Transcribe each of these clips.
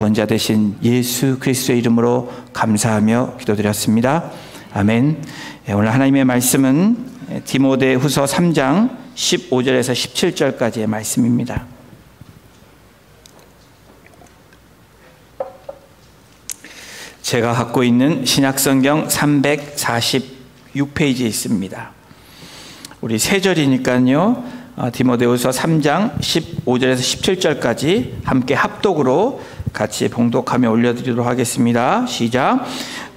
구원자 되신 예수 그리스도의 이름으로 감사하며 기도드렸습니다. 아멘. 오늘 하나님의 말씀은 디모데후서 3장 15절에서 17절까지의 말씀입니다. 제가 갖고 있는 신약성경 346페이지에 있습니다. 우리 세 절이니까요, 디모데후서 3장 15절에서 17절까지 함께 합독으로 같이 봉독하며 올려드리도록 하겠습니다. 시작.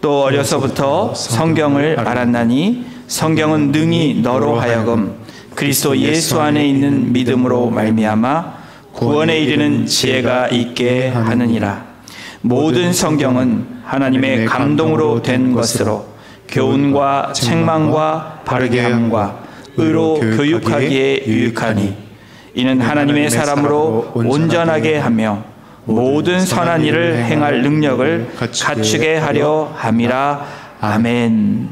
또 어려서부터 성경을 알았나니 성경은 능히 너로 하여금 그리스도 예수 안에 있는 믿음으로 말미암아 구원에 이르는 지혜가 있게 하느니라. 모든 성경은 하나님의 감동으로 된 것으로 교훈과 책망과 바르게 함과 의로 교육하기에 유익하니 이는 하나님의 사람으로 온전하게 하며 모든 선한 일을 행할 능력을 갖추게 하려 함이라. 아멘.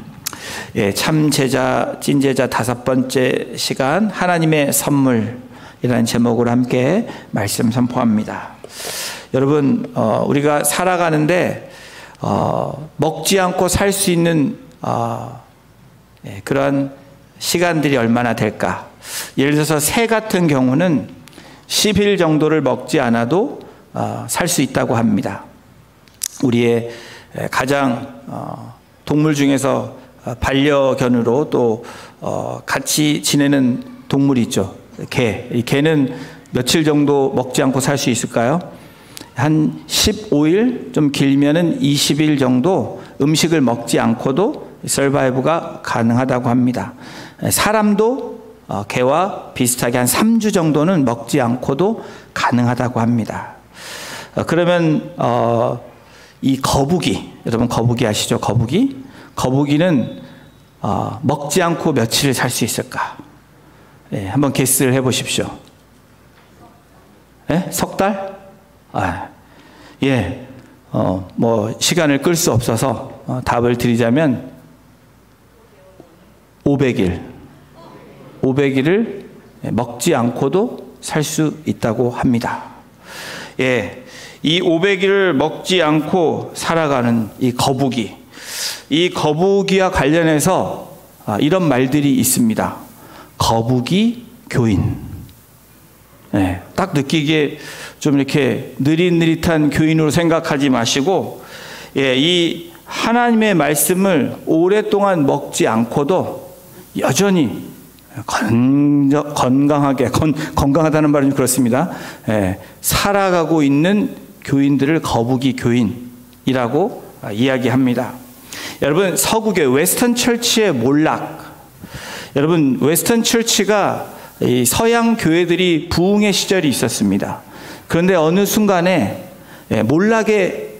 예, 참 제자, 찐제자 5번째 시간, 하나님의 선물이라는 제목으로 함께 말씀 선포합니다. 여러분, 우리가 살아가는데 먹지 않고 살 수 있는 그런 시간들이 얼마나 될까? 예를 들어서 새 같은 경우는 10일 정도를 먹지 않아도 살 수 있다고 합니다. 우리의 가장 동물 중에서 반려견으로 또 같이 지내는 동물이 있죠. 개. 이 개는 며칠 정도 먹지 않고 살 수 있을까요? 한 15일, 좀 길면은 20일 정도 음식을 먹지 않고도 서바이브가 가능하다고 합니다. 사람도 개와 비슷하게 한 3주 정도는 먹지 않고도 가능하다고 합니다. 그러면 이 거북이, 여러분 거북이 아시죠? 거북이는 먹지 않고 며칠을 살 수 있을까? 네, 한번 게스를 해보십시오. 네? 석 달? 예, 뭐 시간을 끌 수 없어서 답을 드리자면 500일을 먹지 않고도 살 수 있다고 합니다. 예, 이 500일을 먹지 않고 살아가는 이 거북이와 관련해서 이런 말들이 있습니다. 거북이 교인. 예, 딱 느끼기에 좀 이렇게 느릿느릿한 교인으로 생각하지 마시고, 예, 이 하나님의 말씀을 오랫동안 먹지 않고도 여전히 건강하다는 말은 그렇습니다. 예, 살아가고 있는 교인들을 거북이 교인이라고 이야기합니다. 여러분, 서구교회 웨스턴 처치의 몰락, 여러분 웨스턴 처치가 이 서양 교회들이 부흥의 시절이 있었습니다. 그런데 어느 순간에 몰락의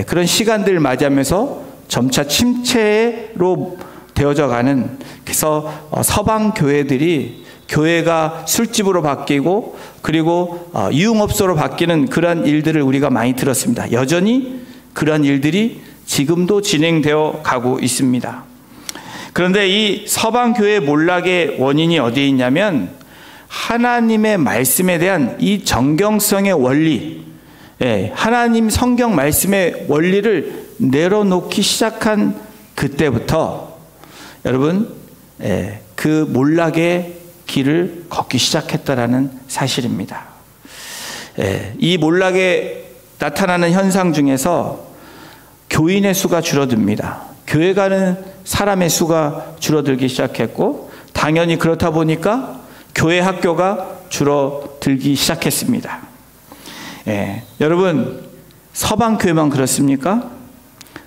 그런 시간들을 맞이하면서 점차 침체로 되어져 가는, 그래서 서방 교회들이 교회가 술집으로 바뀌고 그리고 유흥업소로 바뀌는 그러한 일들을 우리가 많이 들었습니다. 여전히 그러한 일들이 지금도 진행되어 가고 있습니다. 그런데 이 서방 교회 몰락의 원인이 어디에 있냐면 하나님의 말씀에 대한 이 정경성의 원리, 하나님 성경 말씀의 원리를 내려놓기 시작한 그때부터 여러분 그 몰락의 길을 걷기 시작했다라는 사실입니다. 이 몰락에 나타나는 현상 중에서 교인의 수가 줄어듭니다. 교회 가는 사람의 수가 줄어들기 시작했고, 당연히 그렇다 보니까 교회 학교가 줄어들기 시작했습니다. 여러분, 서방 교회만 그렇습니까?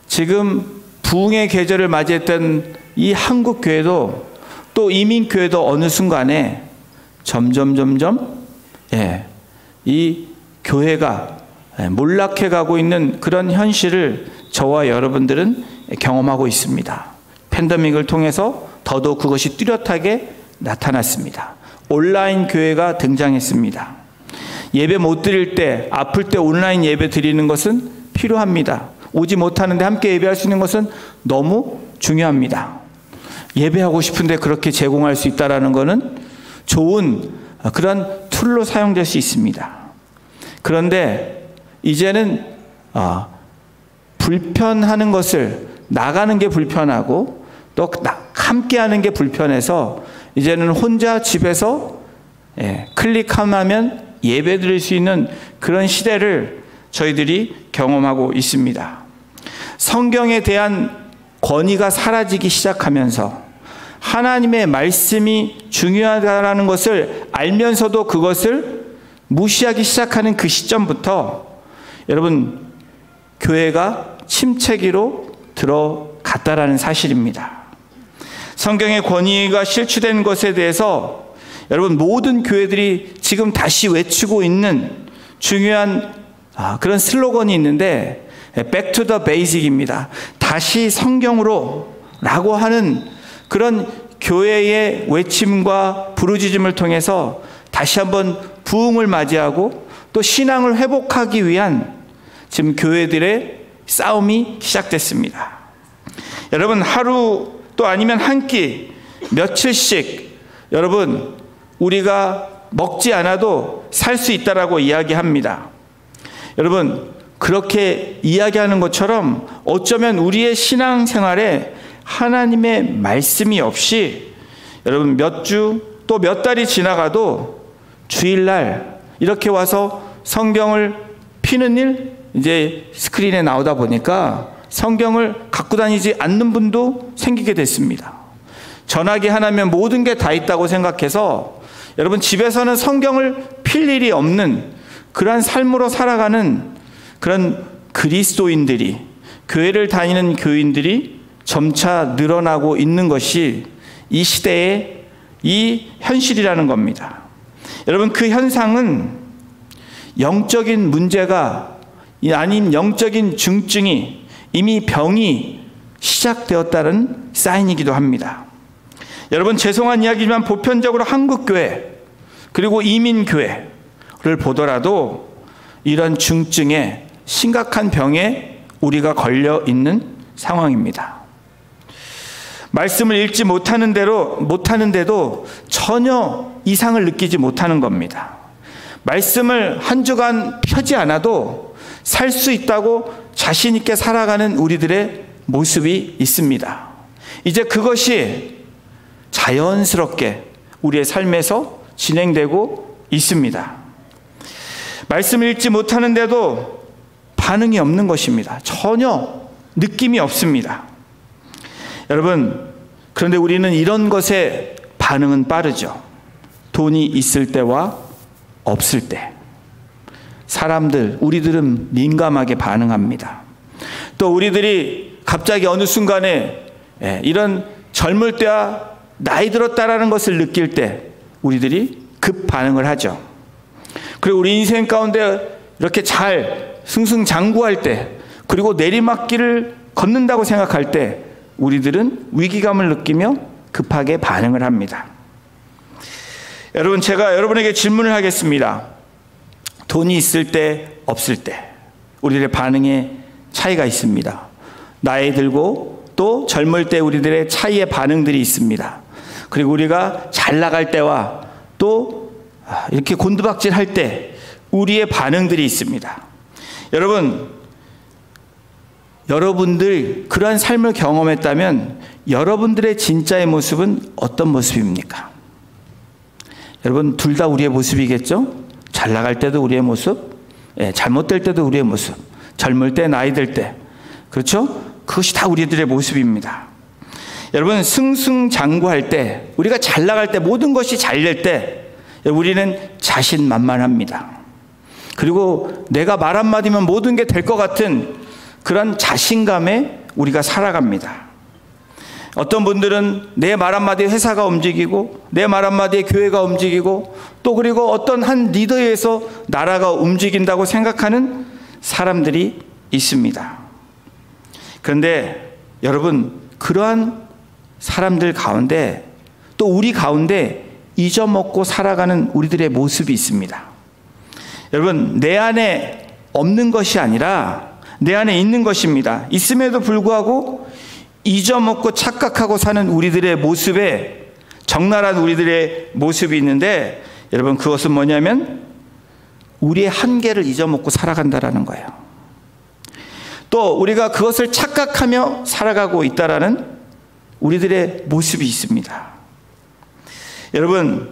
지금 부흥의 계절을 맞이했던 이 한국 교회도 또 이민 교회도 어느 순간에 점점 이 교회가 몰락해 가고 있는 그런 현실을 저와 여러분들은 경험하고 있습니다. 팬데믹을 통해서 더더욱 그것이 뚜렷하게 나타났습니다. 온라인 교회가 등장했습니다. 예배 못 드릴 때, 아플 때 온라인 예배 드리는 것은 필요합니다. 오지 못하는데 함께 예배할 수 있는 것은 너무 중요합니다. 예배하고 싶은데 그렇게 제공할 수 있다는 것은 좋은 그런 툴로 사용될 수 있습니다. 그런데 이제는 불편하는 것을, 나가는 게 불편하고 또 함께하는 게 불편해서 이제는 혼자 집에서 클릭하면 예배 드릴 수 있는 그런 시대를 저희들이 경험하고 있습니다. 성경에 대한 권위가 사라지기 시작하면서 하나님의 말씀이 중요하다는 것을 알면서도 그것을 무시하기 시작하는 그 시점부터 여러분, 교회가 침체기로 들어갔다라는 사실입니다. 성경의 권위가 실추된 것에 대해서 여러분, 모든 교회들이 지금 다시 외치고 있는 중요한 그런 슬로건이 있는데 Back to the Basic입니다. 다시 성경으로 라고 하는 그런 교회의 외침과 부르짖음을 통해서 다시 한번 부흥을 맞이하고 또 신앙을 회복하기 위한 지금 교회들의 싸움이 시작됐습니다. 여러분, 하루 또 아니면 한 끼, 며칠씩 여러분, 우리가 먹지 않아도 살 수 있다라고 이야기합니다. 여러분, 그렇게 이야기하는 것처럼 어쩌면 우리의 신앙생활에 하나님의 말씀이 없이 여러분, 몇 주 또 몇 달이 지나가도 주일날 이렇게 와서 성경을 피는 일, 이제 스크린에 나오다 보니까 성경을 갖고 다니지 않는 분도 생기게 됐습니다. 전화기 하나면 모든 게 다 있다고 생각해서 여러분, 집에서는 성경을 필 일이 없는 그러한 삶으로 살아가는 그런 그리스도인들이, 교회를 다니는 교인들이 점차 늘어나고 있는 것이 이 시대의 이 현실이라는 겁니다. 여러분, 그 현상은 영적인 문제가 아닌 영적인 증증이, 이미 병이 시작되었다는 사인이기도 합니다. 여러분, 죄송한 이야기지만 보편적으로 한국교회 그리고 이민교회를 보더라도 이런 중증에, 심각한 병에 우리가 걸려 있는 상황입니다. 말씀을 읽지 못하는데도 전혀 이상을 느끼지 못하는 겁니다. 말씀을 한 주간 펴지 않아도 살 수 있다고 자신 있게 살아가는 우리들의 모습이 있습니다. 이제 그것이 자연스럽게 우리의 삶에서 진행되고 있습니다. 말씀을 읽지 못하는데도 반응이 없는 것입니다. 전혀 느낌이 없습니다. 여러분, 그런데 우리는 이런 것에 반응은 빠르죠. 돈이 있을 때와 없을 때. 우리들은 민감하게 반응합니다. 또 우리들이 갑자기 어느 순간에 이런 젊을 때와 나이 들었다라는 것을 느낄 때 우리들이 급 반응을 하죠. 그리고 우리 인생 가운데 이렇게 잘 승승장구할 때, 그리고 내리막길을 걷는다고 생각할 때 우리들은 위기감을 느끼며 급하게 반응을 합니다. 여러분, 제가 여러분에게 질문을 하겠습니다. 돈이 있을 때, 없을 때 우리들의 반응에 차이가 있습니다. 나이 들고 또 젊을 때 우리들의 차이의 반응들이 있습니다. 그리고 우리가 잘 나갈 때와 또 이렇게 곤두박질할 때 우리의 반응들이 있습니다. 여러분들 그러한 삶을 경험했다면 여러분들의 진짜의 모습은 어떤 모습입니까? 여러분, 둘 다 우리의 모습이겠죠? 잘 나갈 때도 우리의 모습, 잘못될 때도 우리의 모습, 젊을 때, 나이 들 때, 그렇죠? 그것이 다 우리들의 모습입니다. 여러분, 승승장구할 때, 우리가 잘 나갈 때, 모든 것이 잘 될 때 우리는 자신만만합니다. 그리고 내가 말 한마디면 모든 게 될 것 같은 그런 자신감에 우리가 살아갑니다. 어떤 분들은 내 말 한마디에 회사가 움직이고, 내 말 한마디에 교회가 움직이고, 또 그리고 어떤 한 리더에 의해서 나라가 움직인다고 생각하는 사람들이 있습니다. 그런데 여러분, 그러한 사람들 가운데 또 우리 가운데 잊어먹고 살아가는 우리들의 모습이 있습니다. 여러분, 내 안에 없는 것이 아니라 내 안에 있는 것입니다. 있음에도 불구하고 잊어먹고 착각하고 사는 우리들의 모습에, 적나라한 우리들의 모습이 있는데, 여러분, 그것은 뭐냐면 우리의 한계를 잊어먹고 살아간다라는 거예요. 또 우리가 그것을 착각하며 살아가고 있다라는 우리들의 모습이 있습니다. 여러분,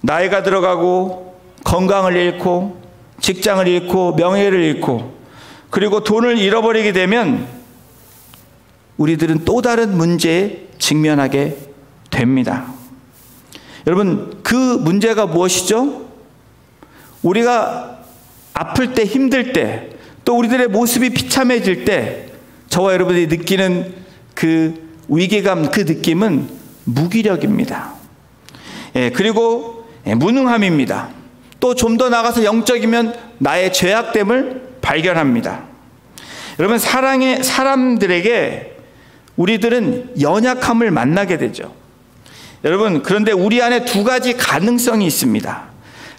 나이가 들어가고 건강을 잃고 직장을 잃고 명예를 잃고 그리고 돈을 잃어버리게 되면 우리들은 또 다른 문제에 직면하게 됩니다. 여러분, 그 문제가 무엇이죠? 우리가 아플 때, 힘들 때, 또 우리들의 모습이 비참해질 때 저와 여러분이 느끼는 그 위기감, 그 느낌은 무기력입니다. 그리고 무능함입니다. 또 좀 더 나가서 영적이면 나의 죄악됨을 발견합니다. 여러분, 사람들에게 우리들은 연약함을 만나게 되죠. 여러분, 그런데 우리 안에 두 가지 가능성이 있습니다.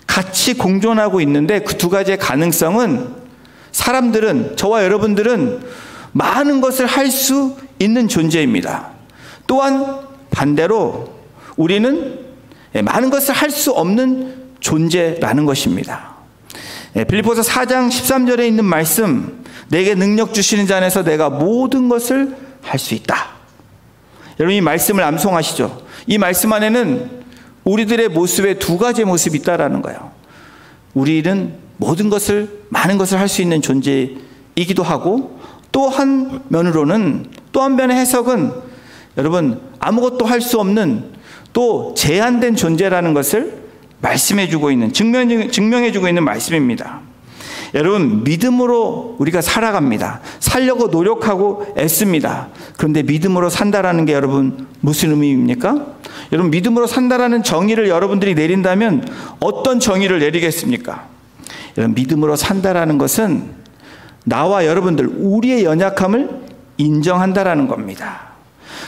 같이 공존하고 있는데 그 두 가지의 가능성은 사람들은, 저와 여러분들은 많은 것을 할 수 있는 존재입니다. 또한 반대로 우리는 많은 것을 할 수 없는 존재라는 것입니다. 빌립보서 4장 13절에 있는 말씀, 내게 능력 주시는 자 안에서 내가 모든 것을 할 수 있다. 여러분, 이 말씀을 암송하시죠. 이 말씀 안에는 우리들의 모습에 두 가지의 모습이 있다라는 거예요. 우리는 모든 것을, 많은 것을 할 수 있는 존재이기도 하고, 또 한 면으로는, 또 한 면의 해석은 여러분, 아무것도 할 수 없는 또 제한된 존재라는 것을 말씀해주고 있는, 증명해주고 있는 말씀입니다. 여러분, 믿음으로 우리가 살아갑니다. 살려고 노력하고 애씁니다. 그런데 믿음으로 산다라는 게 여러분 무슨 의미입니까? 여러분, 믿음으로 산다라는 정의를 여러분들이 내린다면 어떤 정의를 내리겠습니까? 여러분, 믿음으로 산다라는 것은 나와 여러분들, 우리의 연약함을 인정한다라는 겁니다.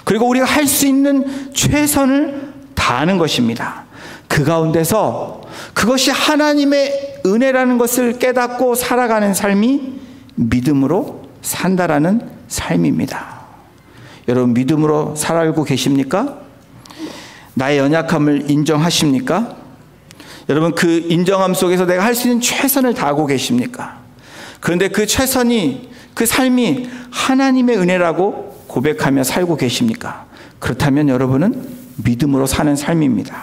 그리고 우리가 할 수 있는 최선을 다하는 것입니다. 그 가운데서 그것이 하나님의 은혜라는 것을 깨닫고 살아가는 삶이 믿음으로 산다라는 삶입니다. 여러분, 믿음으로 살아가고 계십니까? 나의 연약함을 인정하십니까? 여러분, 그 인정함 속에서 내가 할 수 있는 최선을 다하고 계십니까? 그런데 그 최선이, 그 삶이 하나님의 은혜라고 고백하며 살고 계십니까? 그렇다면 여러분은 믿음으로 사는 삶입니다.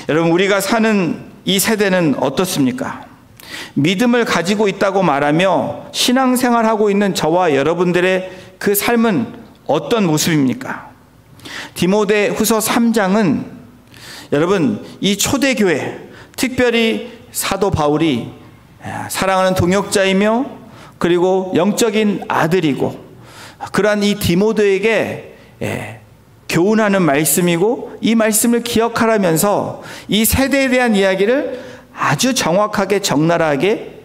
여러분, 우리가 사는 이 세대는 어떻습니까? 믿음을 가지고 있다고 말하며 신앙생활하고 있는 저와 여러분들의 그 삶은 어떤 모습입니까? 디모데후서 3장은 여러분, 이 초대교회, 특별히 사도 바울이 사랑하는 동역자이며 그리고 영적인 아들이고 그러한 이 디모데에게 교훈하는 말씀이고, 이 말씀을 기억하라면서 이 세대에 대한 이야기를 아주 정확하게 적나라하게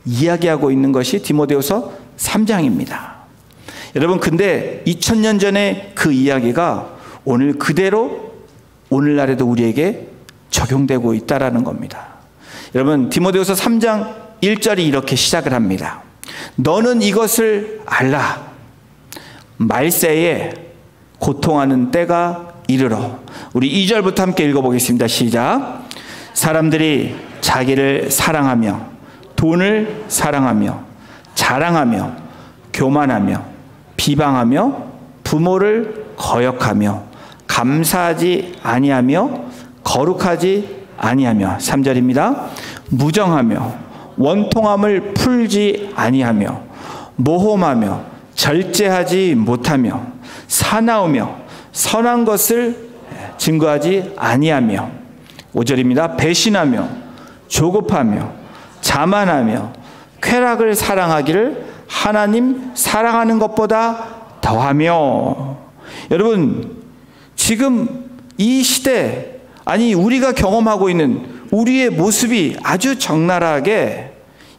이야기하고 있는 것이 디모데후서 3장입니다. 여러분, 근데 2000년 전에 그 이야기가 오늘 그대로 오늘날에도 우리에게 적용되고 있다라는 겁니다. 여러분, 디모데후서 3장 1절이 이렇게 시작을 합니다. 너는 이것을 알라. 말세에 고통하는 때가 이르러. 우리 2절부터 함께 읽어보겠습니다. 시작. 사람들이 자기를 사랑하며 돈을 사랑하며 자랑하며 교만하며 비방하며 부모를 거역하며 감사하지 아니하며 거룩하지 아니하며 3절입니다. 무정하며 원통함을 풀지 아니하며 모험하며 절제하지 못하며 사나우며 선한 것을 증거하지 아니하며 5절입니다. 배신하며 조급하며 자만하며 쾌락을 사랑하기를 하나님 사랑하는 것보다 더하며. 여러분, 지금 이 시대, 아니 우리가 경험하고 있는 우리의 모습이 아주 적나라하게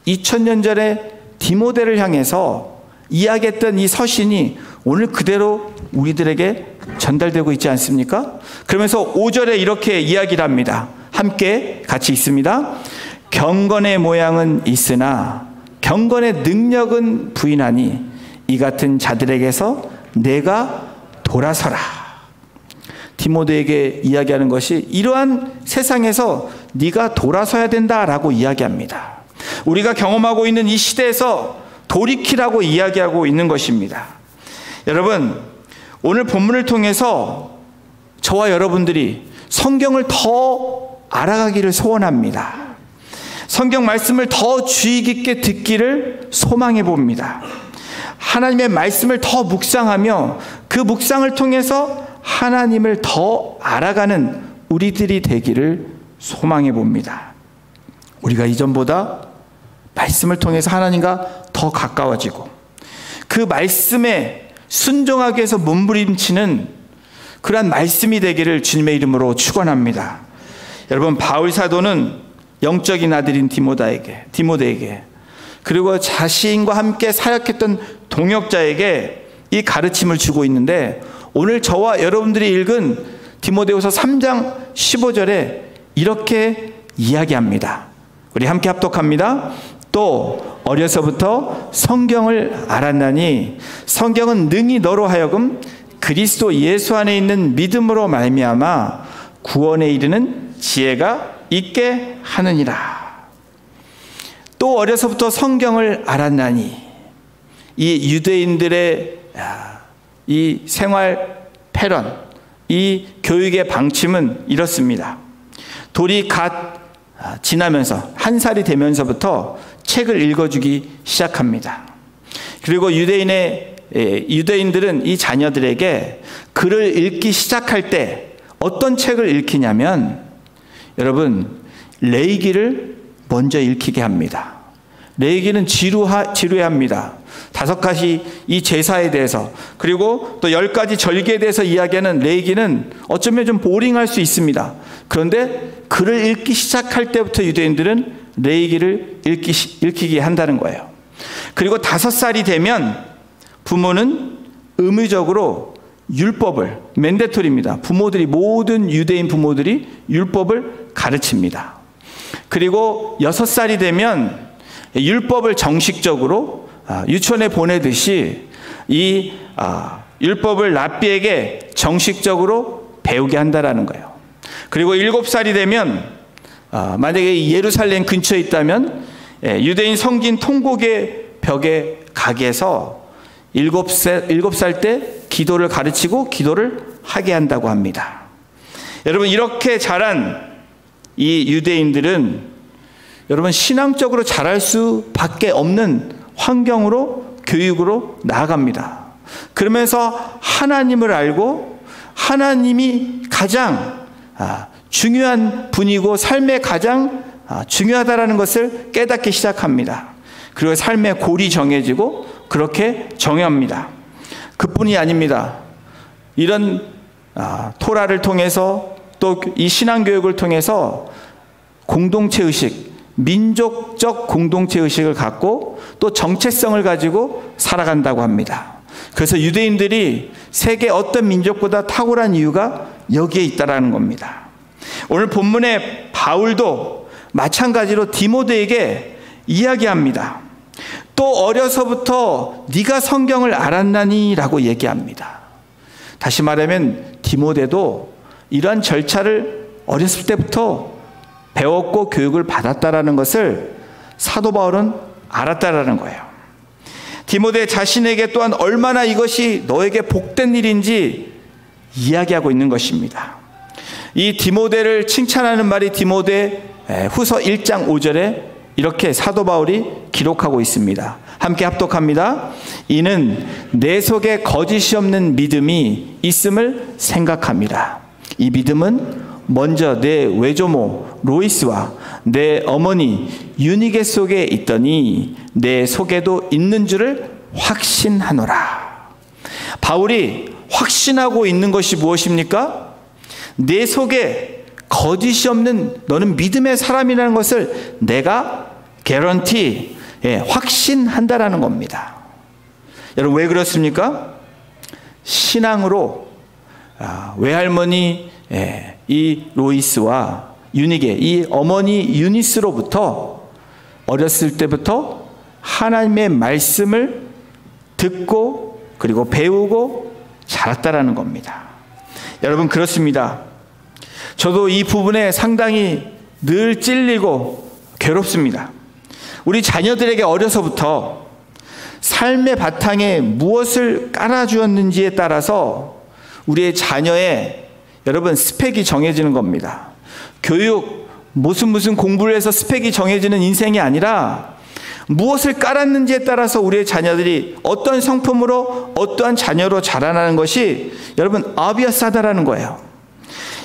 2000년 전에 디모데를 향해서 이야기했던 이 서신이 오늘 그대로 우리들에게 전달되고 있지 않습니까? 그러면서 5절에 이렇게 이야기를 합니다. 함께 같이 읽습니다. 경건의 모양은 있으나 경건의 능력은 부인하니 이 같은 자들에게서 내가 돌아서라. 디모데에게 이야기하는 것이 이러한 세상에서 네가 돌아서야 된다라고 이야기합니다. 우리가 경험하고 있는 이 시대에서 돌이키라고 이야기하고 있는 것입니다. 여러분, 오늘 본문을 통해서 저와 여러분들이 성경을 더 알아가기를 소원합니다. 성경 말씀을 더 주의 깊게 듣기를 소망해 봅니다. 하나님의 말씀을 더 묵상하며 그 묵상을 통해서 하나님을 더 알아가는 우리들이 되기를 소망해 봅니다. 우리가 이전보다 말씀을 통해서 하나님과 더 가까워지고 그 말씀에 순종하기 위해서 몸부림치는 그러한 말씀이 되기를 주님의 이름으로 축원합니다. 여러분, 바울 사도는 영적인 아들인 디모데에게 그리고 자신과 함께 사역했던 동역자에게 이 가르침을 주고 있는데, 오늘 저와 여러분들이 읽은 디모데후서 3장 15절에 이렇게 이야기합니다. 우리 함께 합독합니다. 또 어려서부터 성경을 알았나니 성경은 능히 너로 하여금 그리스도 예수 안에 있는 믿음으로 말미암아 구원에 이르는 지혜가 있게 하느니라. 또 어려서부터 성경을 알았나니, 이 유대인들의 이 생활 패런, 이 교육의 방침은 이렇습니다. 돌이 갓 지나면서 한 살이 되면서부터 책을 읽어주기 시작합니다. 그리고 유대인들은 이 자녀들에게 글을 읽기 시작할 때 어떤 책을 읽히냐면, 여러분, 레위기를 먼저 읽히게 합니다. 레위기는 지루해합니다. 5가지 이 제사에 대해서, 그리고 또 10가지 절기에 대해서 이야기하는 레위기는 어쩌면 좀 보링할 수 있습니다. 그런데 글을 읽기 시작할 때부터 유대인들은 레위기를 읽히게 한다는 거예요. 그리고 5살이 되면 부모는 의무적으로 율법을, 맨데토리입니다. 모든 유대인 부모들이 율법을 가르칩니다. 그리고 6살이 되면 율법을 정식적으로 유치원에 보내듯이 이 율법을 랍비에게 정식적으로 배우게 한다라는 거예요. 그리고 7살이 되면 만약에 예루살렘 근처에 있다면 유대인 성긴 통곡의 벽에 가게 해서 7살 때 기도를 가르치고 기도를 하게 한다고 합니다. 여러분, 이렇게 자란 이 유대인들은 여러분 신앙적으로 자랄 수밖에 없는 환경으로, 교육으로 나아갑니다. 그러면서 하나님을 알고 하나님이 가장 중요한 분이고 삶에 가장 중요하다라는 것을 깨닫기 시작합니다. 그리고 삶의 골이 정해지고 그렇게 정합니다. 그뿐이 아닙니다. 이런 토라를 통해서 또 이 신앙교육을 통해서 공동체 의식, 민족적 공동체 의식을 갖고 또 정체성을 가지고 살아간다고 합니다. 그래서 유대인들이 세계 어떤 민족보다 탁월한 이유가 여기에 있다라는 겁니다. 오늘 본문에 바울도 마찬가지로 디모데에게 이야기합니다. 또 어려서부터 네가 성경을 알았나니 라고 얘기합니다. 다시 말하면 디모데도 이러한 절차를 어렸을 때부터 배웠고 교육을 받았다라는 것을 사도 바울은 알았다라는 거예요. 디모데 자신에게 또한 얼마나 이것이 너에게 복된 일인지 이야기하고 있는 것입니다. 이 디모데를 칭찬하는 말이 디모데 후서 1장 5절에 이렇게 사도 바울이 기록하고 있습니다. 함께 합독합니다. 이는 내 속에 거짓이 없는 믿음이 있음을 생각합니다. 이 믿음은 먼저 내 외조모 로이스와 내 어머니 유니게 속에 있더니 내 속에도 있는 줄을 확신하노라. 바울이 확신하고 있는 것이 무엇입니까? 내 속에 거짓이 없는 너는 믿음의 사람이라는 것을 내가 개런티, 확신한다라는 겁니다. 여러분, 왜 그렇습니까? 신앙으로 외할머니 이 로이스와 유니게, 이 어머니 유니스로부터 어렸을 때부터 하나님의 말씀을 듣고 그리고 배우고 자랐다라는 겁니다. 여러분, 그렇습니다. 저도 이 부분에 상당히 늘 찔리고 괴롭습니다. 우리 자녀들에게 어려서부터 삶의 바탕에 무엇을 깔아주었는지에 따라서 우리의 자녀의 여러분 스펙이 정해지는 겁니다. 교육, 무슨 공부를 해서 스펙이 정해지는 인생이 아니라 무엇을 깔았는지에 따라서 우리의 자녀들이 어떤 성품으로 어떠한 자녀로 자라나는 것이 여러분 obvious하다라는 거예요.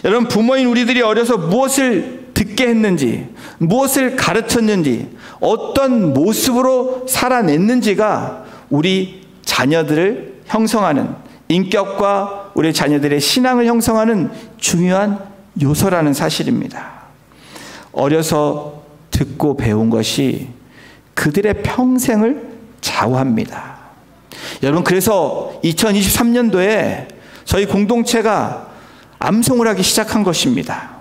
여러분 부모인 우리들이 어려서 무엇을 듣게 했는지, 무엇을 가르쳤는지, 어떤 모습으로 살아냈는지가 우리 자녀들을 형성하는, 인격과 우리 자녀들의 신앙을 형성하는 중요한 요소라는 사실입니다. 어려서 듣고 배운 것이 그들의 평생을 좌우합니다. 여러분, 그래서 2023년도에 저희 공동체가 암송을 하기 시작한 것입니다.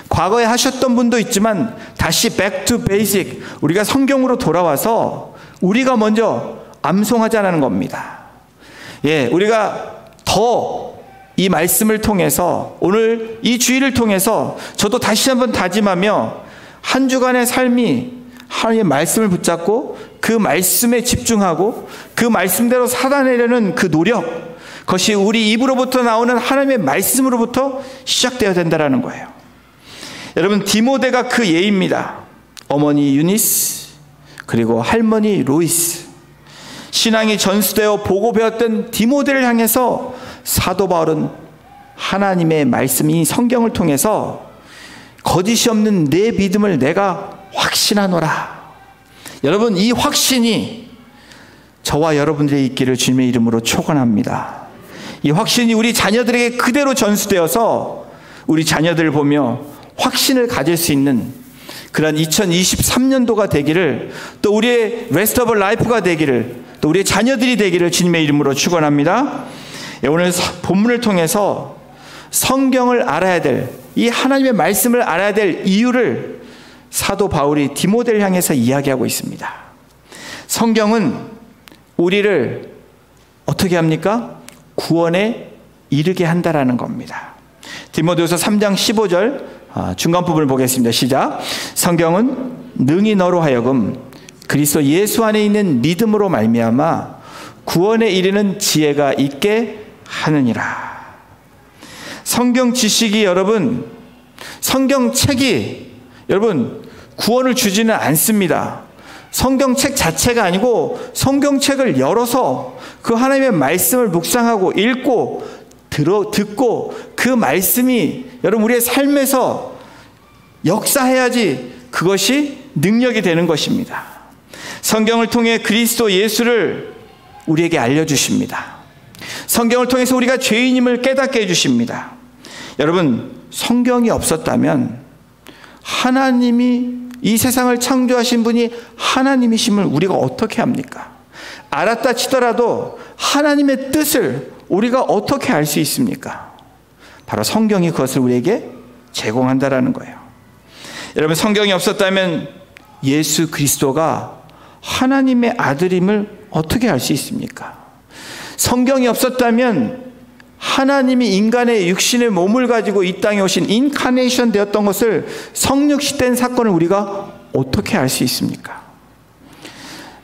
과거에 하셨던 분도 있지만 다시 back to basic, 우리가 성경으로 돌아와서 우리가 먼저 암송하자는 겁니다. 우리가 더 이 말씀을 통해서, 오늘 이 주일을 통해서 저도 다시 한번 다짐하며 한 주간의 삶이 하나님의 말씀을 붙잡고 그 말씀에 집중하고 그 말씀대로 살아내려는 그 노력, 그것이 우리 입으로부터 나오는 하나님의 말씀으로부터 시작되어야 된다는 거예요. 여러분, 디모데가 그 예입니다. 어머니 유니스, 그리고 할머니 로이스, 신앙이 전수되어 보고 배웠던 디모데를 향해서 사도 바울은 하나님의 말씀이 성경을 통해서 거짓이 없는 내 믿음을 내가 확신하노라. 여러분, 이 확신이 저와 여러분들의 있기를 주님의 이름으로 축원합니다. 이 확신이 우리 자녀들에게 그대로 전수되어서 우리 자녀들을 보며 확신을 가질 수 있는 그런 2023년도가 되기를, 또 우리의 레스트 오브 라이프가 되기를, 또 우리의 자녀들이 되기를 주님의 이름으로 축원합니다. 오늘 본문을 통해서 성경을 알아야 될, 이 하나님의 말씀을 알아야 될 이유를 사도 바울이 디모데를 향해서 이야기하고 있습니다. 성경은 우리를 어떻게 합니까? 구원에 이르게 한다라는 겁니다. 디모데후서 3장 15절 중간 부분을 보겠습니다. 시작. 성경은 능히 너로 하여금 그리스도 예수 안에 있는 믿음으로 말미암아 구원에 이르는 지혜가 있게 하느니라. 성경 지식이 여러분, 성경책이 여러분 구원을 주지는 않습니다. 성경책 자체가 아니고 성경책을 열어서 그 하나님의 말씀을 묵상하고 읽고 듣고 그 말씀이 여러분 우리의 삶에서 역사해야지 그것이 능력이 되는 것입니다. 성경을 통해 그리스도 예수를 우리에게 알려주십니다. 성경을 통해서 우리가 죄인임을 깨닫게 해주십니다. 여러분, 성경이 없었다면 하나님이 이 세상을 창조하신 분이 하나님이심을 우리가 어떻게 합니까? 알았다 치더라도 하나님의 뜻을 우리가 어떻게 알 수 있습니까? 바로 성경이 그것을 우리에게 제공한다라는 거예요. 여러분, 성경이 없었다면 예수 그리스도가 하나님의 아들임을 어떻게 알 수 있습니까? 성경이 없었다면 하나님이 인간의 육신의 몸을 가지고 이 땅에 오신 인카네이션 되었던 것을 성육시된 사건을 우리가 어떻게 알 수 있습니까?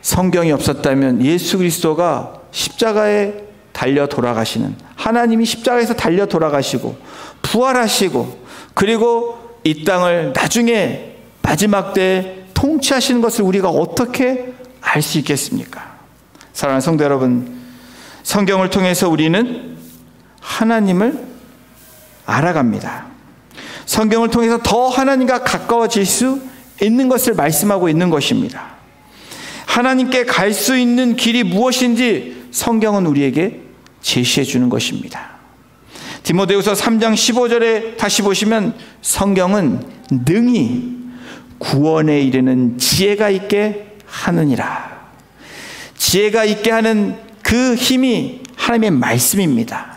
성경이 없었다면 예수 그리스도가 십자가에 달려 돌아가시는, 하나님이 십자가에서 달려 돌아가시고 부활하시고 그리고 이 땅을 나중에 마지막 때에 통치하시는 것을 우리가 어떻게 알 수 있겠습니까? 사랑하는 성도 여러분, 성경을 통해서 우리는 하나님을 알아갑니다. 성경을 통해서 더 하나님과 가까워질 수 있는 것을 말씀하고 있는 것입니다. 하나님께 갈 수 있는 길이 무엇인지 성경은 우리에게 제시해 주는 것입니다. 디모데후서 3장 15절에 다시 보시면 성경은 능히 구원에 이르는 지혜가 있게 하느니라. 지혜가 있게 하는 그 힘이 하나님의 말씀입니다.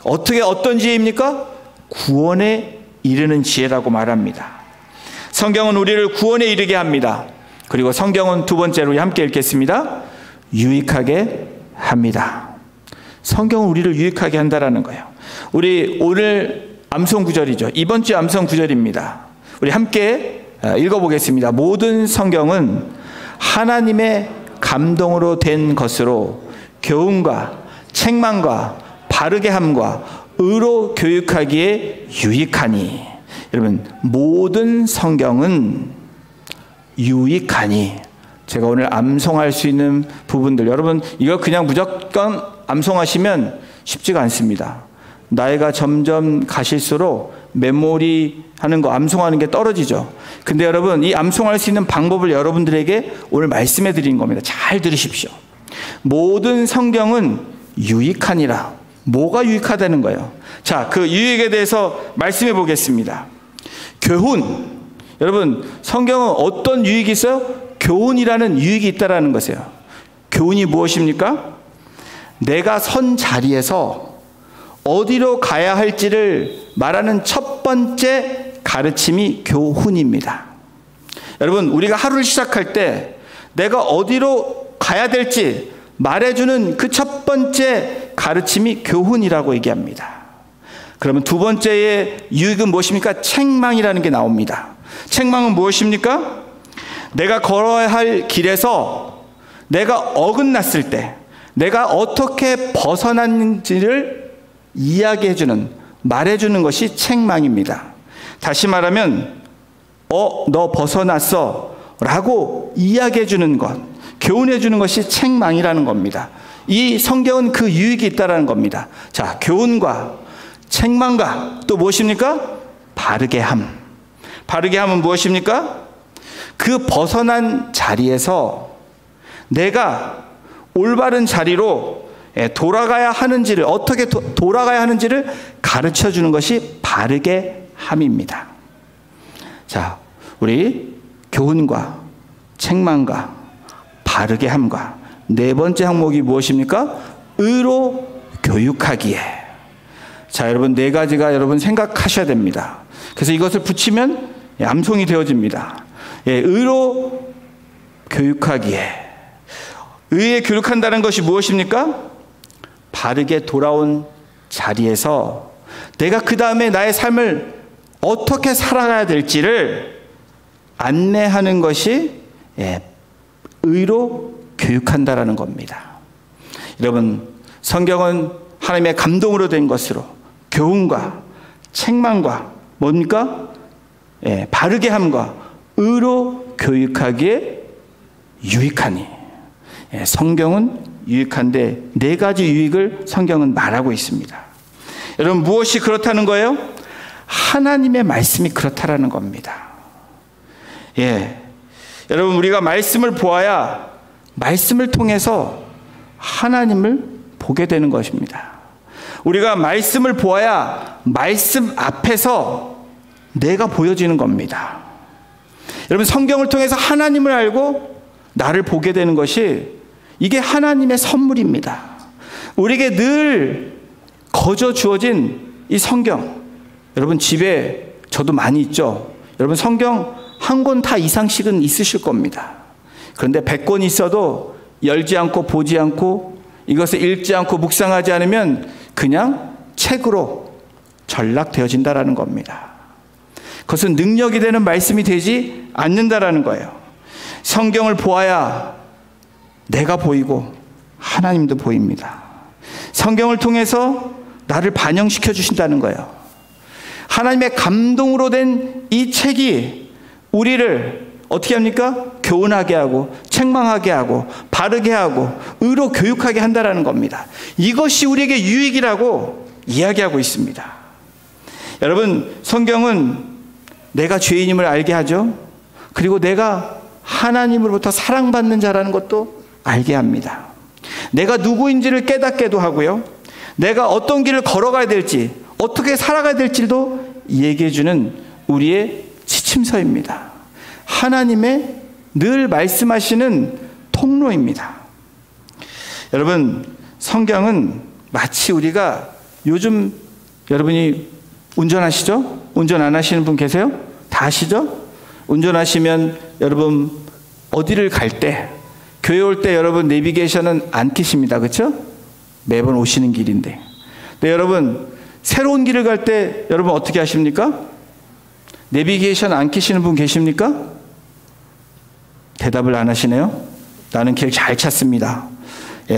어떤 지혜입니까? 구원에 이르는 지혜라고 말합니다. 성경은 우리를 구원에 이르게 합니다. 그리고 성경은 두 번째로 함께 읽겠습니다. 유익하게 합니다. 성경은 우리를 유익하게 한다라는 거예요. 우리 오늘 암송 구절이죠. 이번 주 암송 구절입니다. 우리 함께 읽어보겠습니다. 모든 성경은 하나님의 감동으로 된 것으로 교훈과 책망과 바르게 함과 의로 교육하기에 유익하니. 여러분, 모든 성경은 유익하니. 제가 오늘 암송할 수 있는 부분들, 여러분 이거 그냥 무조건 암송하시면 쉽지가 않습니다. 나이가 점점 가실수록 메모리 하는 거, 암송하는 게 떨어지죠. 근데 여러분, 이 암송할 수 있는 방법을 여러분들에게 오늘 말씀해 드린 겁니다. 잘 들으십시오. 모든 성경은 유익하니라. 뭐가 유익하다는 거예요? 자, 그 유익에 대해서 말씀해 보겠습니다. 교훈. 여러분, 성경은 어떤 유익이 있어요? 교훈이라는 유익이 있다라는 것이에요. 교훈이 무엇입니까? 내가 선 자리에서 어디로 가야 할지를 말하는 첫 번째 가르침이 교훈입니다. 여러분, 우리가 하루를 시작할 때 내가 어디로 가야 될지 말해주는 그 첫 번째 가르침이 교훈이라고 얘기합니다. 그러면 두 번째의 유익은 무엇입니까? 책망이라는 게 나옵니다. 책망은 무엇입니까? 내가 걸어야 할 길에서 내가 어긋났을 때 내가 어떻게 벗어났는지를 이야기해주는, 말해주는 것이 책망입니다. 다시 말하면 너 벗어났어 라고 이야기해주는 것, 교훈해주는 것이 책망이라는 겁니다. 이 성경은 그 유익이 있다는 겁니다. 자, 교훈과 책망과 또 무엇입니까? 바르게 함. 바르게 함은 무엇입니까? 그 벗어난 자리에서 내가 올바른 자리로 돌아가야 하는지를, 어떻게 돌아가야 하는지를 가르쳐 주는 것이 바르게 함입니다. 자, 우리 교훈과 책망과 바르게 함과 네 번째 항목이 무엇입니까? 의로 교육하기에. 자, 여러분, 네 가지가 여러분 생각하셔야 됩니다. 그래서 이것을 붙이면 암송이 되어집니다. 의로 교육하기에. 의에 교육한다는 것이 무엇입니까? 바르게 돌아온 자리에서 내가 그 다음에 나의 삶을 어떻게 살아가야 될지를 안내하는 것이 의로 교육한다라는 겁니다. 여러분, 성경은 하나님의 감동으로 된 것으로 교훈과 책망과 뭡니까? 바르게 함과 의로 교육하기에 유익하니. 성경은 유익한데 네 가지 유익을 성경은 말하고 있습니다. 여러분, 무엇이 그렇다는 거예요? 하나님의 말씀이 그렇다라는 겁니다. 여러분, 우리가 말씀을 보아야 말씀을 통해서 하나님을 보게 되는 것입니다. 우리가 말씀을 보아야 말씀 앞에서 내가 보여지는 겁니다. 여러분, 성경을 통해서 하나님을 알고 나를 보게 되는 것이, 이게 하나님의 선물입니다. 우리에게 늘 거저 주어진 이 성경. 여러분, 집에 저도 많이 있죠. 여러분, 성경 한 권 다 이상씩은 있으실 겁니다. 그런데 100권 있어도 열지 않고 보지 않고 이것을 읽지 않고 묵상하지 않으면 그냥 책으로 전락되어진다라는 겁니다. 그것은 능력이 되는 말씀이 되지 않는다라는 거예요. 성경을 보아야 내가 보이고 하나님도 보입니다. 성경을 통해서 나를 반영시켜 주신다는 거예요. 하나님의 감동으로 된 이 책이 우리를 어떻게 합니까? 교훈하게 하고 책망하게 하고 바르게 하고 의로 교육하게 한다라는 겁니다. 이것이 우리에게 유익이라고 이야기하고 있습니다. 여러분, 성경은 내가 죄인임을 알게 하죠. 그리고 내가 하나님으로부터 사랑받는 자라는 것도 알게 합니다. 내가 누구인지를 깨닫게도 하고요. 내가 어떤 길을 걸어가야 될지, 어떻게 살아가야 될지도 얘기해 주는 우리의 지침서입니다. 하나님의 늘 말씀하시는 통로입니다. 여러분, 성경은 마치 우리가 요즘, 여러분이 운전하시죠? 운전 안 하시는 분 계세요? 다 아시죠? 운전하시면 여러분 어디를 갈 때, 교회 올 때 여러분 내비게이션은 안 켜십니다. 그렇죠? 매번 오시는 길인데. 근데 여러분, 새로운 길을 갈 때 여러분 어떻게 하십니까? 내비게이션 안 켜시는 분 계십니까? 대답을 안 하시네요. 나는 길 잘 찾습니다.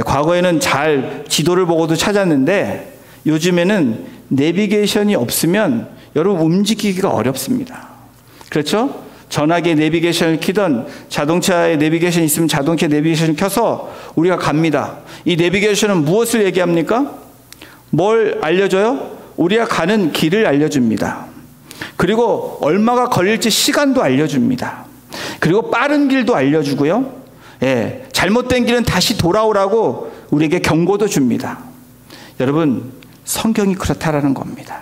과거에는 잘 지도를 보고도 찾았는데 요즘에는 내비게이션이 없으면 여러분 움직이기가 어렵습니다. 그렇죠? 전화기에 내비게이션을 켜던 자동차에 내비게이션이 있으면 자동차 내비게이션을 켜서 우리가 갑니다. 이 내비게이션은 무엇을 얘기합니까? 뭘 알려줘요? 우리가 가는 길을 알려줍니다. 그리고 얼마가 걸릴지 시간도 알려줍니다. 그리고 빠른 길도 알려주고요. 잘못된 길은 다시 돌아오라고 우리에게 경고도 줍니다. 여러분, 성경이 그렇다라는 겁니다.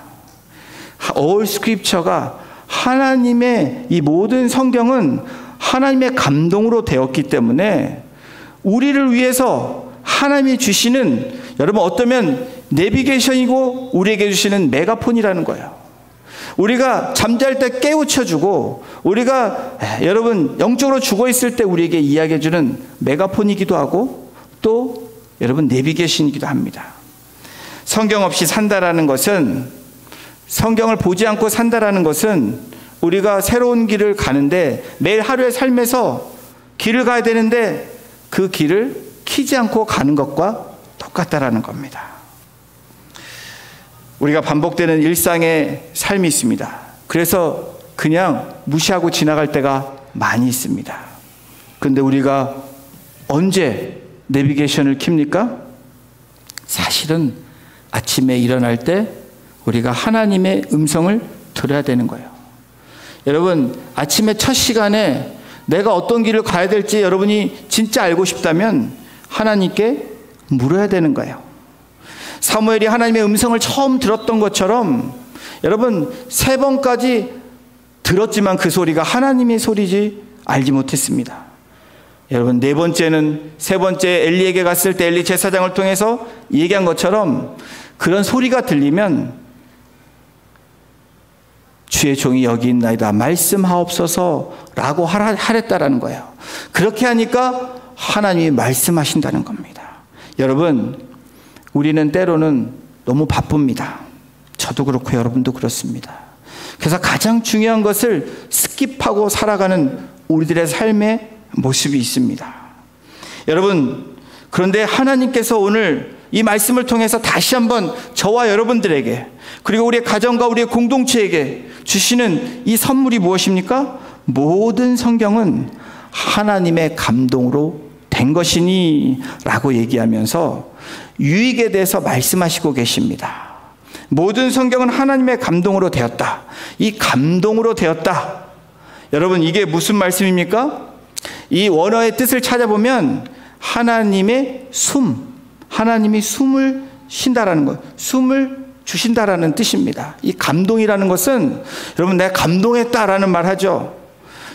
All Scripture가 하나님의 이 모든 성경은 하나님의 감동으로 되었기 때문에 우리를 위해서 하나님이 주시는, 여러분 어쩌면 내비게이션이고 우리에게 주시는 메가폰이라는 거예요. 우리가 잠잘 때 깨우쳐주고 우리가 여러분 영적으로 죽어있을 때 우리에게 이야기해주는 메가폰이기도 하고 또 여러분 내비게이션이기도 합니다. 성경 없이 산다라는 것은, 성경을 보지 않고 산다라는 것은 우리가 새로운 길을 가는데 매일 하루의 삶에서 길을 가야 되는데 그 길을 키지 않고 가는 것과 똑같다라는 겁니다. 우리가 반복되는 일상의 삶이 있습니다. 그래서 그냥 무시하고 지나갈 때가 많이 있습니다. 그런데 우리가 언제 내비게이션을 켭니까? 사실은 아침에 일어날 때 우리가 하나님의 음성을 들어야 되는 거예요. 여러분, 아침에 첫 시간에 내가 어떤 길을 가야 될지 여러분이 진짜 알고 싶다면 하나님께 물어야 되는 거예요. 사무엘이 하나님의 음성을 처음 들었던 것처럼 여러분 3번까지 들었지만 그 소리가 하나님의 소리지 알지 못했습니다. 여러분 4번째는 3번째 엘리에게 갔을 때 엘리 제사장을 통해서 얘기한 것처럼 그런 소리가 들리면 주의 종이 여기 있나이다 말씀하옵소서라고 하랬다라는 거예요. 그렇게 하니까 하나님이 말씀하신다는 겁니다. 여러분, 우리는 때로는 너무 바쁩니다. 저도 그렇고 여러분도 그렇습니다. 그래서 가장 중요한 것을 스킵하고 살아가는 우리들의 삶의 모습이 있습니다. 여러분, 그런데 하나님께서 오늘 이 말씀을 통해서 다시 한번 저와 여러분들에게 그리고 우리의 가정과 우리의 공동체에게 주시는 이 선물이 무엇입니까? 모든 성경은 하나님의 감동으로 된 것이니 라고 얘기하면서 유익에 대해서 말씀하시고 계십니다. 모든 성경은 하나님의 감동으로 되었다. 이 감동으로 되었다. 여러분, 이게 무슨 말씀입니까? 이 원어의 뜻을 찾아보면 하나님의 하나님이 숨을 쉰다라는 것, 숨을 주신다라는 뜻입니다. 이 감동이라는 것은 여러분 내가 감동했다라는 말 하죠.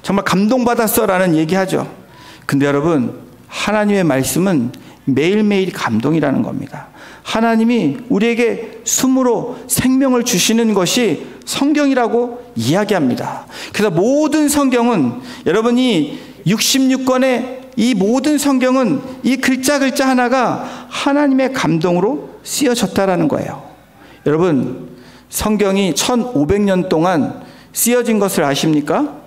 정말 감동받았어라는 얘기하죠. 근데 여러분 하나님의 말씀은 매일매일 감동이라는 겁니다. 하나님이 우리에게 숨으로 생명을 주시는 것이 성경이라고 이야기합니다. 그래서 모든 성경은 여러분이 66권의 이 모든 성경은 이 글자 하나가 하나님의 감동으로 쓰여졌다라는 거예요. 여러분 성경이 1500년 동안 쓰여진 것을 아십니까?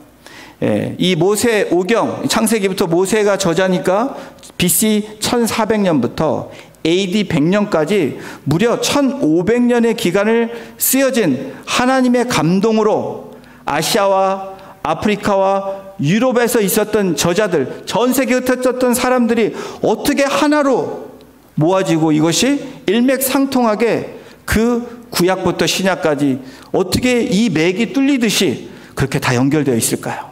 이 모세 오경, 창세기부터 모세가 저자니까 BC 1400년부터 AD 100년까지 무려 1500년의 기간을 쓰여진 하나님의 감동으로 아시아와 아프리카와 유럽에서 있었던 저자들, 전 세계에 흩어졌던 사람들이 어떻게 하나로 모아지고 이것이 일맥상통하게 그 구약부터 신약까지 어떻게 이 맥이 뚫리듯이 그렇게 다 연결되어 있을까요?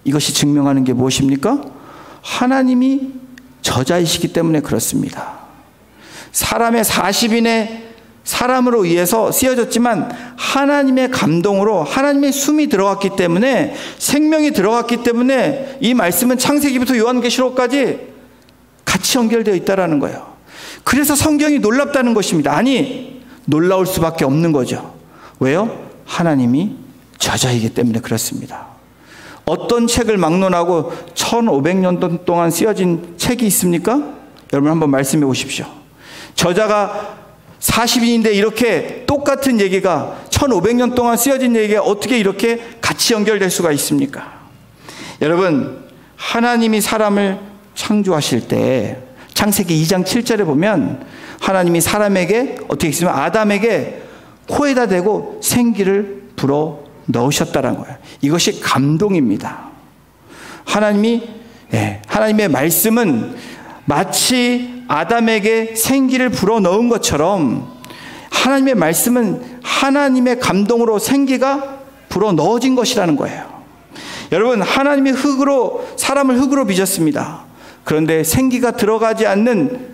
이것이 증명하는 게 무엇입니까? 하나님이 저자이시기 때문에 그렇습니다. 사람의 40인의 사람으로 의해서 쓰여졌지만 하나님의 감동으로 하나님의 숨이 들어갔기 때문에 생명이 들어갔기 때문에 이 말씀은 창세기부터 요한계시록까지 같이 연결되어 있다는 거예요. 그래서 성경이 놀랍다는 것입니다. 아니 놀라울 수밖에 없는 거죠. 왜요? 하나님이 저자이기 때문에 그렇습니다. 어떤 책을 막론하고 1500년 동안 쓰여진 책이 있습니까? 여러분 한번 말씀해 보십시오. 저자가 40인인데 이렇게 똑같은 얘기가 1500년 동안 쓰여진 얘기가 어떻게 이렇게 같이 연결될 수가 있습니까? 여러분 하나님이 사람을 창조하실 때 창세기 2장 7절에 보면 하나님이 사람에게 어떻게 했으면 아담에게 코에다 대고 생기를 불어 넣으셨다는 거예요. 이것이 감동입니다. 하나님의 말씀은 마치 아담에게 생기를 불어 넣은 것처럼 하나님의 말씀은 하나님의 감동으로 생기가 불어 넣어진 것이라는 거예요. 여러분, 하나님이 사람을 흙으로 빚었습니다. 그런데 생기가 들어가지 않는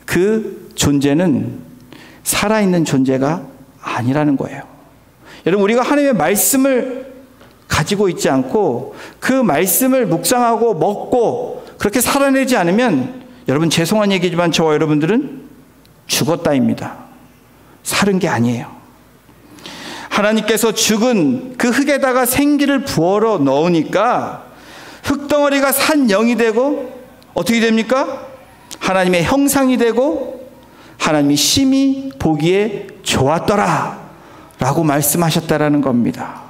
그 존재는 살아있는 존재가 아니라는 거예요. 여러분, 우리가 하나님의 말씀을 가지고 있지 않고 그 말씀을 묵상하고 먹고 그렇게 살아내지 않으면 여러분, 죄송한 얘기지만 저와 여러분들은 죽었다입니다. 사는 게 아니에요. 하나님께서 죽은 그 흙에다가 생기를 부어 넣으니까 흙덩어리가 산 영이 되고 어떻게 됩니까? 하나님의 형상이 되고 하나님이 심히 보기에 좋았더라 라고 말씀하셨다라는 겁니다.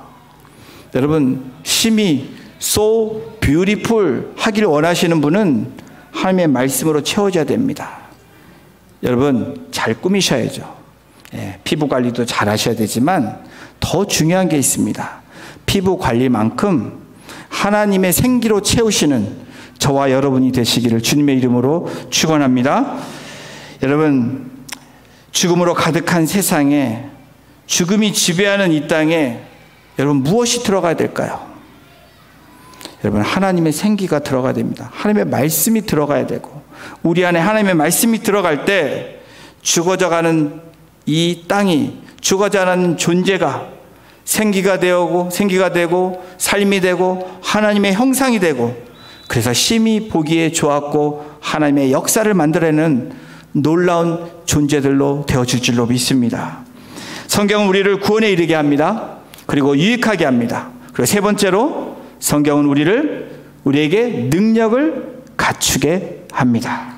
여러분, 심히 so beautiful 하기를 원하시는 분은 하나님의 말씀으로 채워져야 됩니다. 여러분, 잘 꾸미셔야죠. 피부 관리도 잘 하셔야 되지만 더 중요한 게 있습니다. 피부 관리만큼 하나님의 생기로 채우시는 저와 여러분이 되시기를 주님의 이름으로 축원합니다. 여러분, 죽음으로 가득한 세상에, 죽음이 지배하는 이 땅에 여러분 무엇이 들어가야 될까요? 여러분, 하나님의 생기가 들어가야 됩니다. 하나님의 말씀이 들어가야 되고, 우리 안에 하나님의 말씀이 들어갈 때 죽어져가는 이 땅이, 죽어져가는 존재가 생기가 되고 삶이 되고 하나님의 형상이 되고, 그래서 심히 보기에 좋았고 하나님의 역사를 만들어내는 놀라운 존재들로 되어질 줄로 믿습니다. 성경은 우리를 구원에 이르게 합니다. 그리고 유익하게 합니다. 그리고 세 번째로 성경은 우리에게 능력을 갖추게 합니다.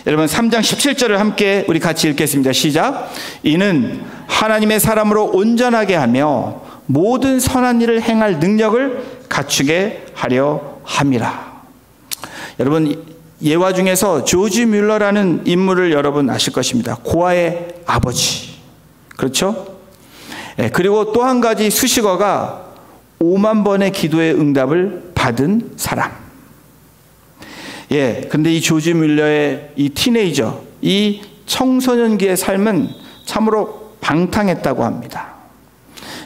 여러분, 3장 17절을 함께 우리 같이 읽겠습니다. 시작. 이는 하나님의 사람으로 온전하게 하며 모든 선한 일을 행할 능력을 갖추게 하려 함이라. 여러분, 예화 중에서 조지 뮬러라는 인물을 여러분 아실 것입니다. 고아의 아버지. 그렇죠? 그리고 또 한 가지 수식어가 5만 번의 기도의 응답을 받은 사람. 근데 이 조지 뮬러의 이 티네이저, 이 청소년기의 삶은 참으로 방탕했다고 합니다.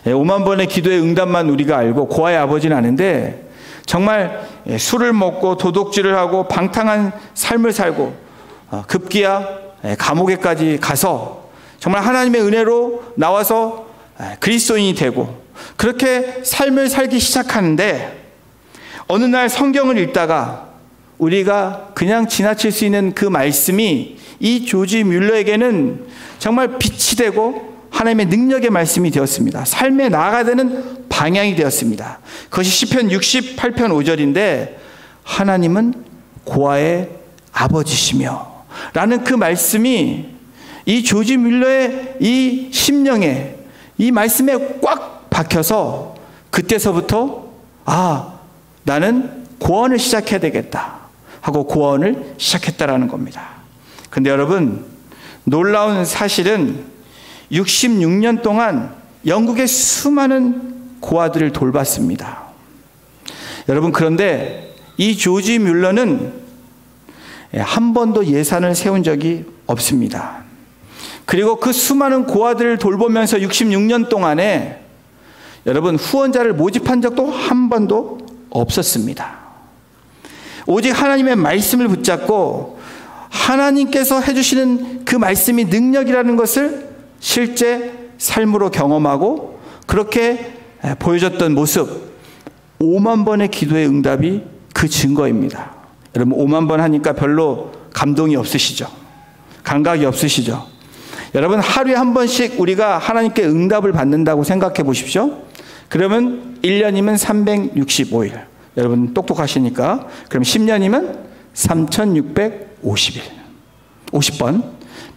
5만 번의 기도의 응답만 우리가 알고 고아의 아버지는 아는데, 정말 술을 먹고 도둑질을 하고 방탕한 삶을 살고 급기야 감옥에까지 가서 정말 하나님의 은혜로 나와서 그리스도인이 되고 그렇게 삶을 살기 시작하는데, 어느 날 성경을 읽다가 우리가 그냥 지나칠 수 있는 그 말씀이 이 조지 뮬러에게는 정말 빛이 되고 하나님의 능력의 말씀이 되었습니다. 삶에 나아가야 되는 방향이 되었습니다. 그것이 시편 68편 5절인데 하나님은 고아의 아버지시며 라는 그 말씀이 이 조지 뮬러의 이 심령에, 이 말씀에 꽉 박혀서 그때서부터 나는 고언을 시작해야 되겠다 하고 고언을 시작했다라는 겁니다. 근데 여러분, 놀라운 사실은 66년 동안 영국의 수많은 고아들을 돌봤습니다. 여러분, 그런데 이 조지 뮬러는 한 번도 예산을 세운 적이 없습니다. 그리고 그 수많은 고아들을 돌보면서 66년 동안에 여러분 후원자를 모집한 적도 한 번도 없었습니다. 오직 하나님의 말씀을 붙잡고 하나님께서 해주시는 그 말씀이 능력이라는 것을 실제 삶으로 경험하고 그렇게 보여줬던 모습, 5만 번의 기도의 응답이 그 증거입니다. 여러분, 5만 번 하니까 별로 감동이 없으시죠? 감각이 없으시죠? 여러분, 하루에 한 번씩 우리가 하나님께 응답을 받는다고 생각해 보십시오. 그러면 1년이면 365일. 여러분 똑똑하시니까 그럼 10년이면 3650일. 50번.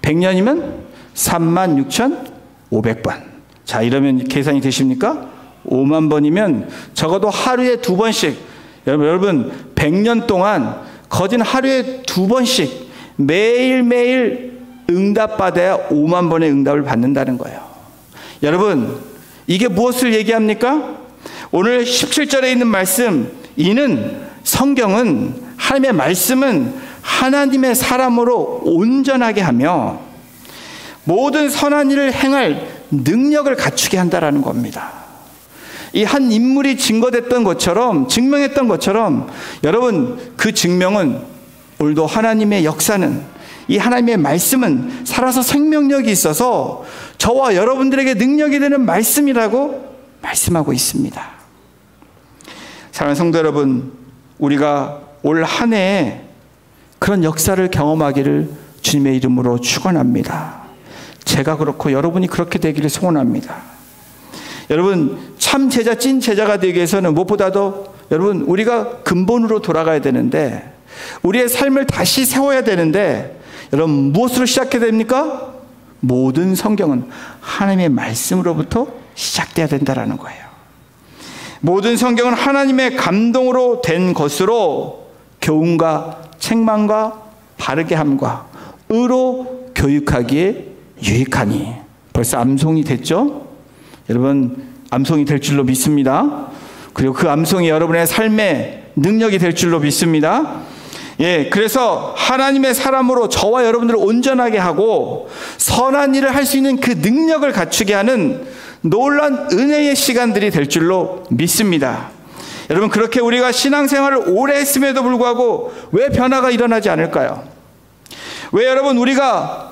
100년이면 36,500번. 자, 이러면 계산이 되십니까? 5만 번이면 적어도 하루에 2번씩. 여러분 100년 동안 거진 하루에 2번씩 매일매일 응답받아야 5만 번의 응답을 받는다는 거예요. 여러분, 이게 무엇을 얘기합니까? 오늘 17절에 있는 말씀, 이는 성경은, 하나님의 말씀은 하나님의 사람으로 온전하게 하며 모든 선한 일을 행할 능력을 갖추게 한다라는 겁니다. 이 한 인물이 증거했던 것처럼 여러분, 그 증명은 오늘도 하나님의 역사는, 이 하나님의 말씀은 살아서 생명력이 있어서 저와 여러분들에게 능력이 되는 말씀이라고 말씀하고 있습니다. 사랑하는 성도 여러분, 우리가 올 한 해에 그런 역사를 경험하기를 주님의 이름으로 축원합니다. 제가 그렇고 여러분이 그렇게 되기를 소원합니다. 여러분, 참 제자, 찐 제자가 되기 위해서는 무엇보다도 여러분, 우리가 근본으로 돌아가야 되는데, 우리의 삶을 다시 세워야 되는데, 여러분, 무엇으로 시작해야 됩니까? 모든 성경은 하나님의 말씀으로부터 시작돼야 된다는 거예요. 모든 성경은 하나님의 감동으로 된 것으로 교훈과 책망과 바르게 함과 의로 교육하기에 유익하니. 벌써 암송이 됐죠? 여러분, 암송이 될 줄로 믿습니다. 그리고 그 암송이 여러분의 삶의 능력이 될 줄로 믿습니다. 그래서 하나님의 사람으로 저와 여러분들을 온전하게 하고 선한 일을 할 수 있는 그 능력을 갖추게 하는 놀라운 은혜의 시간들이 될 줄로 믿습니다. 여러분, 그렇게 우리가 신앙생활을 오래 했음에도 불구하고 왜 변화가 일어나지 않을까요? 왜 여러분, 우리가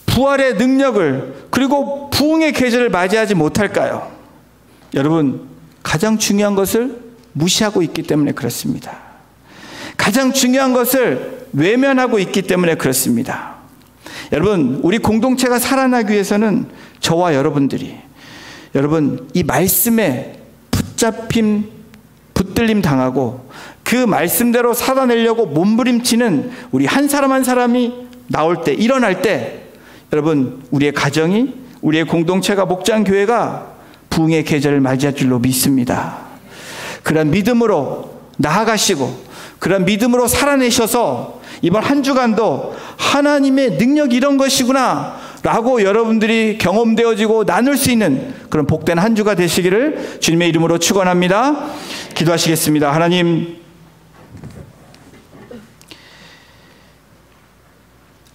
부활의 능력을, 그리고 부흥의 계절을 맞이하지 못할까요? 여러분, 가장 중요한 것을 무시하고 있기 때문에 그렇습니다. 가장 중요한 것을 외면하고 있기 때문에 그렇습니다. 여러분, 우리 공동체가 살아나기 위해서는 저와 여러분들이, 여러분, 이 말씀에 붙들림 당하고 그 말씀대로 살아내려고 몸부림치는 우리 한 사람 한 사람이 나올 때, 일어날 때, 여러분, 우리의 가정이, 우리의 공동체가, 목장교회가 부흥의 계절을 맞이할 줄로 믿습니다. 그런 믿음으로 나아가시고 그런 믿음으로 살아내셔서 이번 한 주간도 하나님의 능력이 이런 것이구나 라고 여러분들이 경험되어지고 나눌 수 있는 그런 복된 한 주가 되시기를 주님의 이름으로 축원합니다. 기도하시겠습니다. 하나님,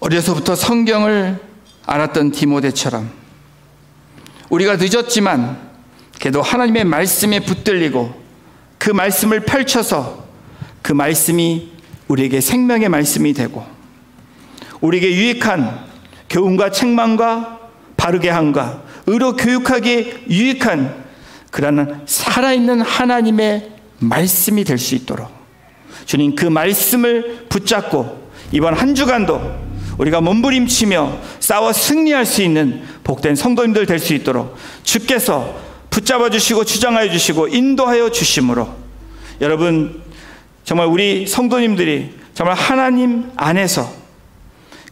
어려서부터 성경을 알았던 디모데처럼 우리가 늦었지만 그래도 하나님의 말씀에 붙들리고 그 말씀을 펼쳐서 그 말씀이 우리에게 생명의 말씀이 되고 우리에게 유익한 교훈과 책망과 바르게 함과 의로 교육하기에 유익한 그러한 살아있는 하나님의 말씀이 될 수 있도록 주님, 그 말씀을 붙잡고 이번 한 주간도 우리가 몸부림치며 싸워 승리할 수 있는 복된 성도님들 될 수 있도록 주께서 붙잡아 주시고 주장하여 주시고 인도하여 주심으로 여러분, 정말 우리 성도님들이 정말 하나님 안에서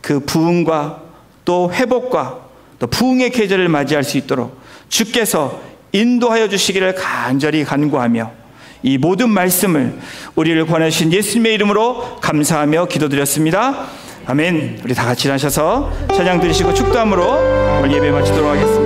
그 부흥과 또 회복과 또 부흥의 계절을 맞이할 수 있도록 주께서 인도하여 주시기를 간절히 간구하며 이 모든 말씀을 우리를 권하신 예수님의 이름으로 감사하며 기도드렸습니다. 아멘. 우리 다 같이 일어나셔서 찬양 드리시고 축도함으로 오늘 예배 마치도록 하겠습니다.